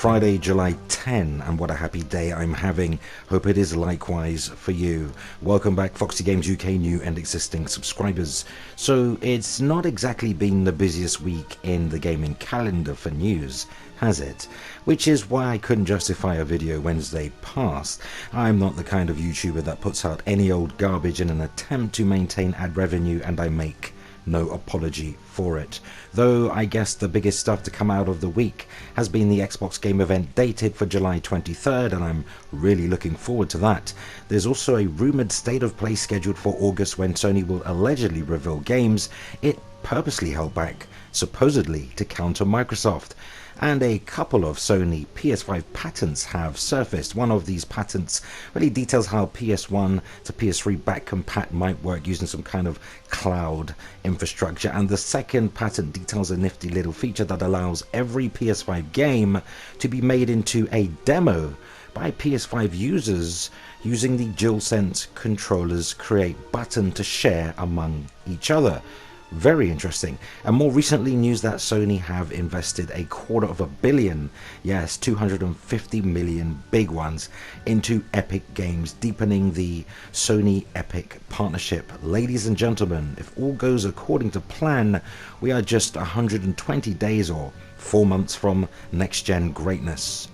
Friday, July 10, and what a happy day I'm having. Hope it is likewise for you. Welcome back, Foxy Games UK new and existing subscribers. So it's not exactly been the busiest week in the gaming calendar for news, has it? Which is why I couldn't justify a video Wednesday past. I'm not the kind of YouTuber that puts out any old garbage in an attempt to maintain ad revenue, and I make no apology for it. Though I guess the biggest stuff to come out of the week has been the Xbox game event dated for July 23rd, and I'm really looking forward to that. There's also a rumoured state of play scheduled for August when Sony will allegedly reveal games it purposely held back, supposedly to counter Microsoft. And a couple of Sony PS5 patents have surfaced. One of these patents really details how PS1 to PS3 backcompat might work using some kind of cloud infrastructure, and the second patent details a nifty little feature that allows every PS5 game to be made into a demo by PS5 users using the DualSense controller's create button to share among each other. Very interesting. And more recently, news that Sony have invested $250 million, yes, 250 million big ones, into Epic Games, deepening the Sony Epic partnership. Ladies and gentlemen, if all goes according to plan, we are just 120 days or 4 months from next-gen greatness.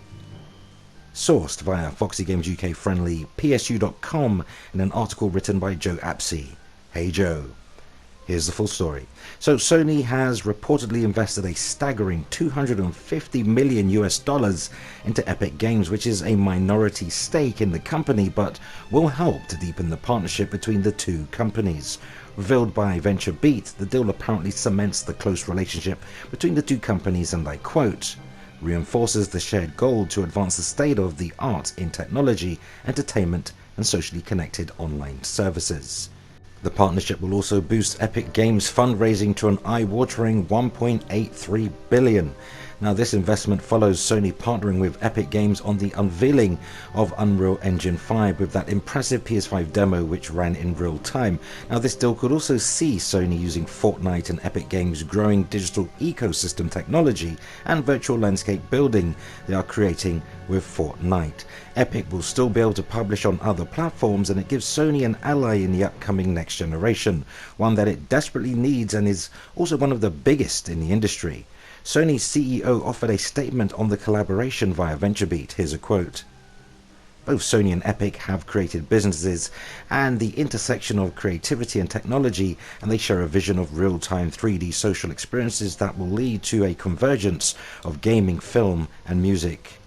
Sourced via Foxy Games UK friendly PSU.com in an article written by Joe Apsey. Hey Joe. Here's the full story. So Sony has reportedly invested a staggering $250 million into Epic Games, which is a minority stake in the company, but will help to deepen the partnership between the two companies. Revealed by VentureBeat, the deal apparently cements the close relationship between the two companies and, I quote, reinforces the shared goal to advance the state of the art in technology, entertainment, and socially connected online services. The partnership will also boost Epic Games fundraising to an eye-watering $1.83 billion. Now, this investment follows Sony partnering with Epic Games on the unveiling of Unreal Engine 5 with that impressive PS5 demo which ran in real time. Now, this deal could also see Sony using Fortnite and Epic Games' growing digital ecosystem technology and virtual landscape building they are creating with Fortnite. Epic will still be able to publish on other platforms, and it gives Sony an ally in the upcoming next generation, one that it desperately needs and is also one of the biggest in the industry. Sony's CEO offered a statement on the collaboration via VentureBeat. Here's a quote. Both Sony and Epic have created businesses and the intersection of creativity and technology, and they share a vision of real-time 3D social experiences that will lead to a convergence of gaming, film, and music.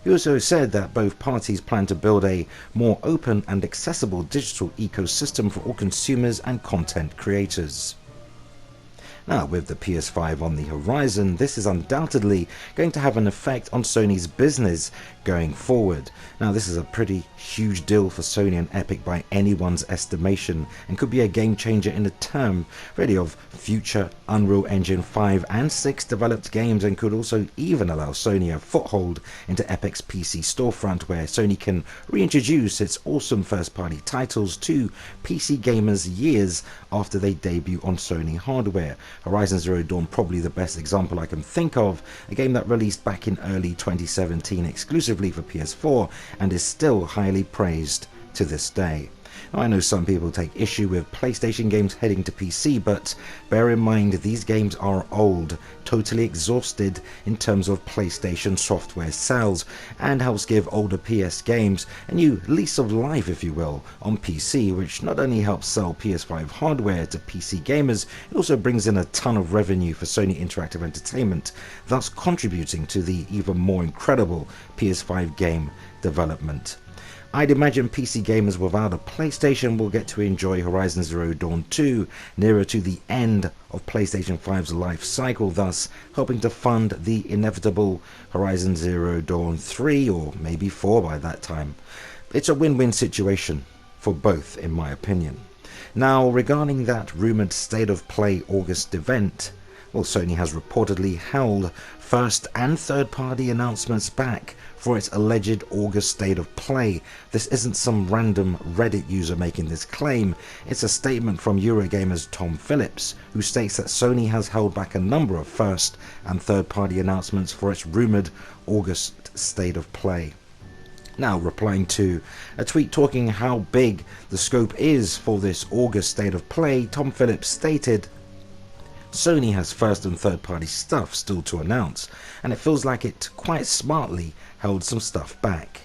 He also said that both parties plan to build a more open and accessible digital ecosystem for all consumers and content creators. Now, with the PS5 on the horizon, this is undoubtedly going to have an effect on Sony's business going forward. Now, this is a pretty huge deal for Sony and Epic by anyone's estimation, and could be a game changer in the term really of future Unreal Engine 5 and 6 developed games, and could also even allow Sony a foothold into Epic's PC storefront, where Sony can reintroduce its awesome first-party titles to PC gamers years after they debut on Sony hardware. Horizon Zero Dawn probably the best example I can think of, a game that released back in early 2017 exclusively for PS4 and is still highly praised to this day. Now, I know some people take issue with PlayStation games heading to PC, but bear in mind these games are old, totally exhausted in terms of PlayStation software sales, and helps give older PS games a new lease of life, if you will, on PC, which not only helps sell PS5 hardware to PC gamers, it also brings in a ton of revenue for Sony Interactive Entertainment, thus contributing to the even more incredible PS5 game development. I'd imagine PC gamers without a PlayStation will get to enjoy Horizon Zero Dawn 2 nearer to the end of PlayStation 5's life cycle, thus helping to fund the inevitable Horizon Zero Dawn 3 or maybe 4 by that time. It's a win-win situation for both, in my opinion. Now, regarding that rumoured State of Play August event, Well, Sony has reportedly held first and third party announcements back for its alleged August state of play. This isn't some random Reddit user making this claim, it's a statement from Eurogamer's Tom Phillips, who states that Sony has held back a number of first and third party announcements for its rumoured August state of play. Now, replying to a tweet talking how big the scope is for this August state of play, Tom Phillips stated, "Sony has first and third party stuff still to announce, and it feels like it quite smartly held some stuff back."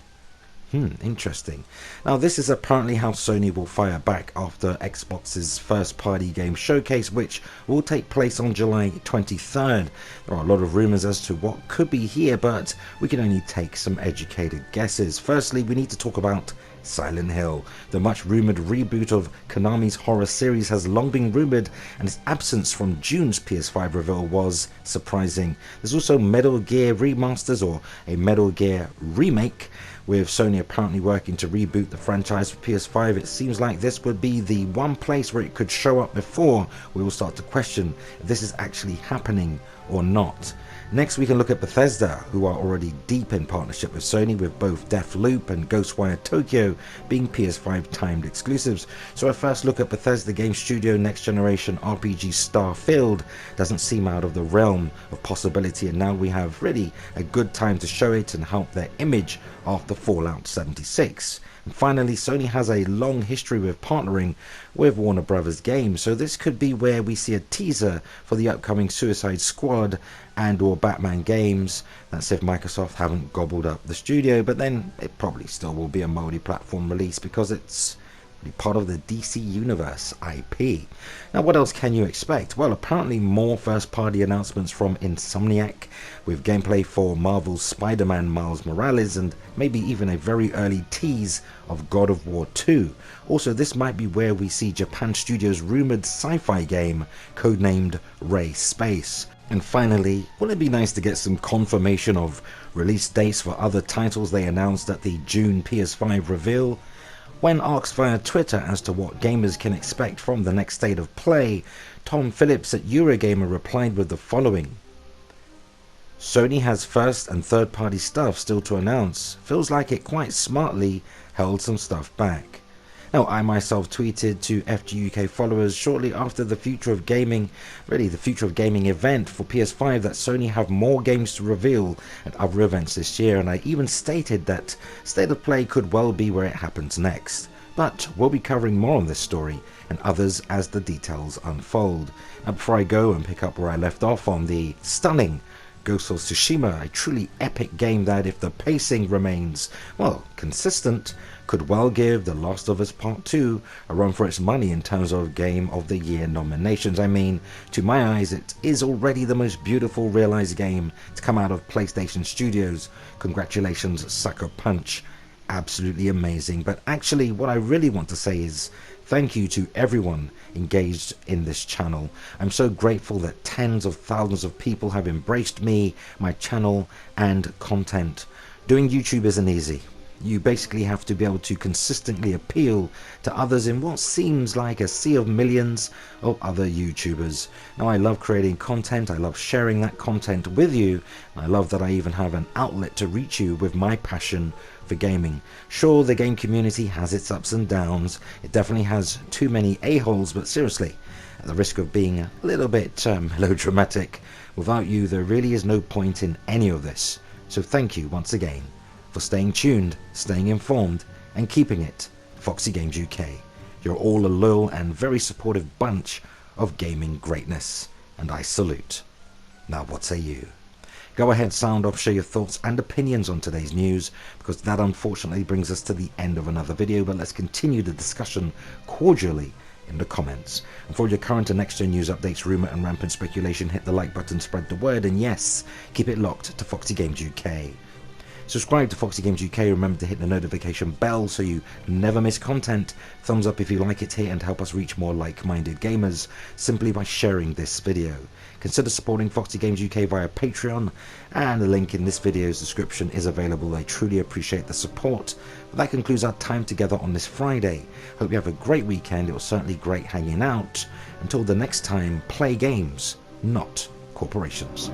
Interesting. Now, this is apparently how Sony will fire back after Xbox's first party game showcase, which will take place on July 23rd. There are a lot of rumors as to what could be here, but we can only take some educated guesses. Firstly, we need to talk about Silent Hill. The much rumored reboot of Konami's horror series has long been rumored, and its absence from June's PS5 reveal was surprising. There's also Metal Gear remasters, or a Metal Gear remake. With Sony apparently working to reboot the franchise for PS5, it seems like this would be the one place where it could show up before we will start to question if this is actually happening or not. Next, we can look at Bethesda, who are already deep in partnership with Sony, with both Deathloop and Ghostwire Tokyo being PS5 timed exclusives. So a first look at Bethesda game studio next generation RPG Starfield doesn't seem out of the realm of possibility, and now we have really a good time to show it and help their image after Fallout 76. And finally, Sony has a long history with partnering with Warner Brothers games, so this could be where we see a teaser for the upcoming Suicide Squad and or Batman games. That's if Microsoft haven't gobbled up the studio, but then it probably still will be a multi-platform release because it's part of the DC Universe IP. Now, what else can you expect? Well, apparently more first-party announcements from Insomniac, with gameplay for Marvel's Spider-Man Miles Morales, and maybe even a very early tease of God of War 2. Also, this might be where we see Japan Studios' rumored sci-fi game, codenamed Ray Space. And finally, wouldn't it be nice to get some confirmation of release dates for other titles they announced at the June PS5 reveal? When asked via Twitter as to what gamers can expect from the next state of play, Tom Phillips at Eurogamer replied with the following: "Sony has first and third party stuff still to announce. Feels like it quite smartly held some stuff back." Now, I myself tweeted to FGUK followers shortly after the Future of Gaming event for PS5 that Sony have more games to reveal at other events this year, and I even stated that State of Play could well be where it happens next. But we'll be covering more on this story and others as the details unfold. Now, before I go and pick up where I left off on the stunning Ghost of Tsushima, a truly epic game that, if the pacing remains, well, consistent, could well give The Last of Us Part 2 a run for its money in terms of Game of the Year nominations. I mean, to my eyes, it is already the most beautiful realized game to come out of PlayStation Studios. Congratulations, Sucker Punch. Absolutely amazing. But actually, what I really want to say is thank you to everyone engaged in this channel. I'm so grateful that tens of thousands of people have embraced me, my channel, and content. Doing YouTube isn't easy. You basically have to be able to consistently appeal to others in what seems like a sea of millions of other YouTubers. Now, I love creating content, I love sharing that content with you, and I love that I even have an outlet to reach you with my passion for gaming. Sure, the game community has its ups and downs, it definitely has too many a-holes, but seriously, at the risk of being a little bit melodramatic, without you there really is no point in any of this. So thank you once again for staying tuned, staying informed, and keeping it Foxy Games UK. You're all a loyal and very supportive bunch of gaming greatness, and I salute. Now what say you? Go ahead, sound off, share your thoughts and opinions on today's news, because that unfortunately brings us to the end of another video, but let's continue the discussion cordially in the comments. And for your current and next gen news updates, rumour and rampant speculation, hit the like button, spread the word, and yes, keep it locked to Foxy Games UK. Subscribe to Foxy Games UK, remember to hit the notification bell so you never miss content. Thumbs up if you like it here, and help us reach more like-minded gamers simply by sharing this video. Consider supporting Foxy Games UK via Patreon, and the link in this video's description is available. I truly appreciate the support. But that concludes our time together on this Friday. Hope you have a great weekend. It was certainly great hanging out. Until the next time, play games not corporations.